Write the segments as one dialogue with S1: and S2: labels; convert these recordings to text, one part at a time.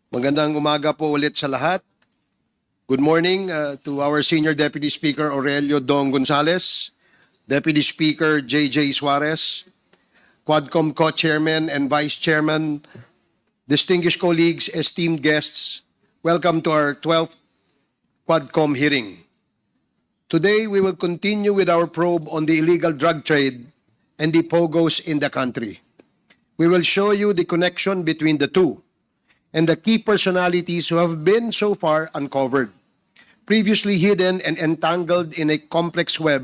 S1: Magandang umaga po ulit sa lahat. Good morning to our Senior Deputy Speaker Aurelio Dong Gonzales, Deputy Speaker JJ Suarez, Quadcom Co-Chairman and Vice Chairman, distinguished colleagues, esteemed guests, welcome to our 12th Quadcom hearing. Today, we will continue with our probe on the illegal drug trade and the POGOs in the country. We will show you the connection between the two and the key personalities who have been so far uncovered, previously hidden and entangled in a complex web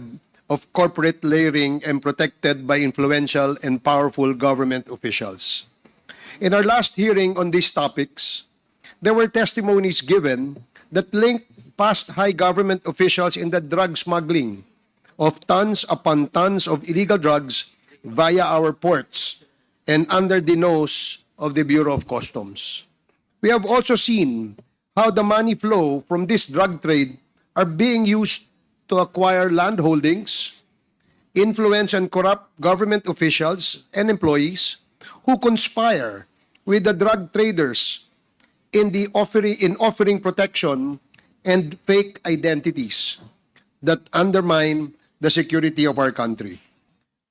S1: of corporate layering and protected by influential and powerful government officials. In our last hearing on these topics, there were testimonies given that linked past high government officials in the drug smuggling of tons upon tons of illegal drugs via our ports and under the nose of the Bureau of Customs. We have also seen how the money flow from this drug trade are being used to acquire land holdings, influence and corrupt government officials and employees who conspire with the drug traders in offering protection and fake identities that undermine the security of our country.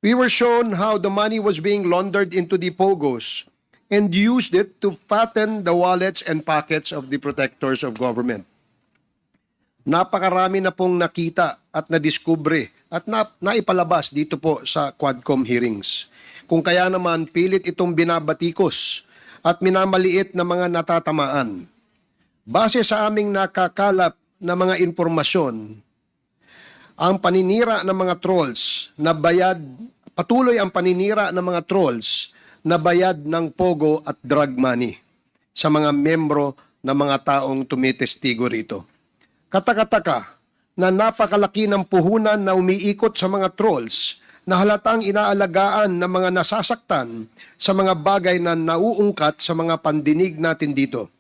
S1: We were shown how the money was being laundered into the POGOs and used it to fatten the wallets and pockets of the protectors of government. Napakarami na pong nakita at nadiskubre at naipalabas dito po sa Quadcom hearings. Kung kaya naman pilit itong binabatikos at minamaliit na mga natatamaan. Base sa aming nakakalap na mga impormasyon, ang paninira ng mga trolls na patuloy ang paninira ng mga trolls na bayad ng pogo at drug money sa mga membro ng mga taong tumitestigo rito. Katakataka na napakalaki ng puhunan na umiikot sa mga trolls na halatang inaalagaan ng mga nasasaktan sa mga bagay na nauungkat sa mga pandinig natin dito.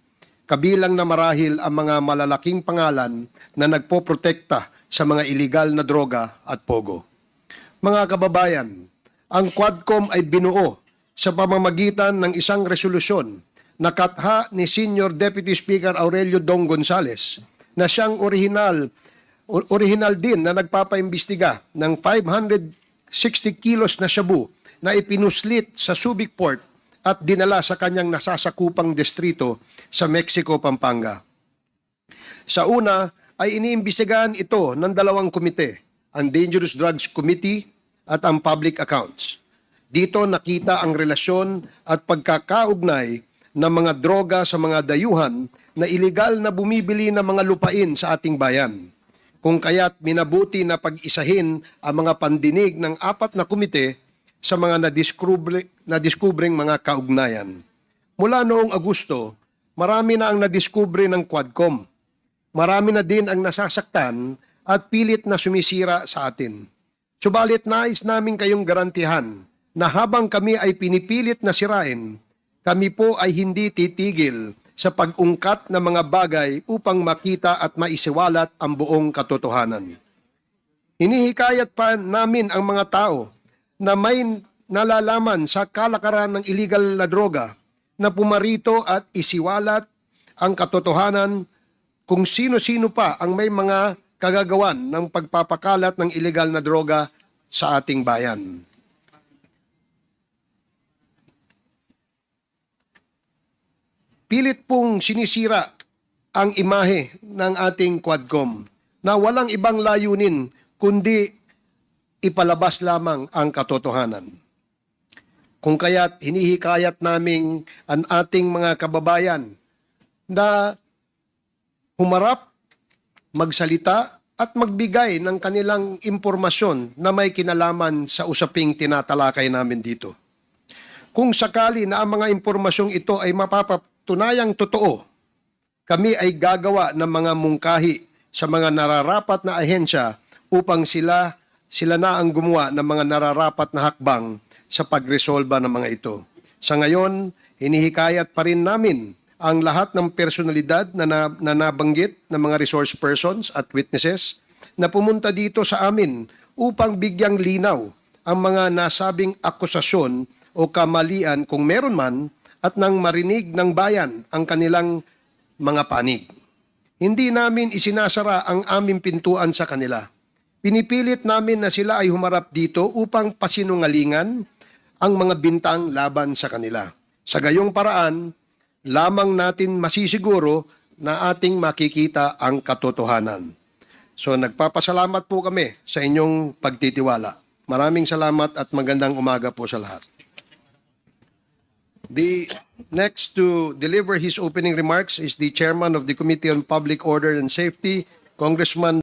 S1: Kabilang na marahil ang mga malalaking pangalan na nagpoprotekta sa mga iligal na droga at pogo. Mga kababayan, ang Quadcom ay binuo sa pamamagitan ng isang resolusyon na katha ni Senior Deputy Speaker Aurelio Dong Gonzales na siyang original din na nagpapaimbestiga ng 560 kilos na shabu na ipinuslit sa Subic Port at dinala sa kanyang nasasakupang distrito sa Mexico, Pampanga. Sa una ay iniimbestigahan ito ng dalawang komite, ang Dangerous Drugs Committee at ang Public Accounts. Dito nakita ang relasyon at pagkakaugnay ng mga droga sa mga dayuhan na iligal na bumibili ng mga lupain sa ating bayan. Kung kaya't minabuti na pag-isahin ang mga pandinig ng 4 na komite sa mga nadiskubreng mga kaugnayan. Mula noong Agosto, marami na ang nadiskubre ng Quadcom. Marami na din ang nasasaktan at pilit na sumisira sa atin. Subalit nais namin kayong garantihan na habang kami ay pinipilit na sirain, kami po ay hindi titigil sa pag-ungkat ng mga bagay upang makita at maisiwalat ang buong katotohanan. Hinihikayat pa namin ang mga tao na may nalalaman sa kalakaran ng illegal na droga na pumarito at isiwalat ang katotohanan kung sino-sino pa ang may mga kagagawan ng pagpapakalat ng illegal na droga sa ating bayan. Pilit pong sinisira ang imahe ng ating Quadcom na walang ibang layunin kundi ipalabas lamang ang katotohanan. Kung kaya't hinihikayat naming ang ating mga kababayan na humarap, magsalita at magbigay ng kanilang impormasyon na may kinalaman sa usaping tinatalakay namin dito. Kung sakali na ang mga impormasyong ito ay mapapatunayang totoo, kami ay gagawa ng mga mungkahi sa mga nararapat na ahensya upang sila na ang gumawa ng mga nararapat na hakbang sa pagresolba ng mga ito. Sa ngayon, hinihikayat pa rin namin ang lahat ng personalidad na nabanggit ng mga resource persons at witnesses na pumunta dito sa amin upang bigyang linaw ang mga nasabing akusasyon o kamalian kung meron man at nang marinig ng bayan ang kanilang mga panig. Hindi namin isinasara ang aming pintuan sa kanila. Pinipilit namin na sila ay humarap dito upang pasinungalingan ang mga bintang laban sa kanila. Sa gayong paraan, lamang natin masisiguro na ating makikita ang katotohanan. So nagpapasalamat po kami sa inyong pagtitiwala. Maraming salamat at magandang umaga po sa lahat. The next to deliver his opening remarks is the Chairman of the Committee on Public Order and Safety, Congressman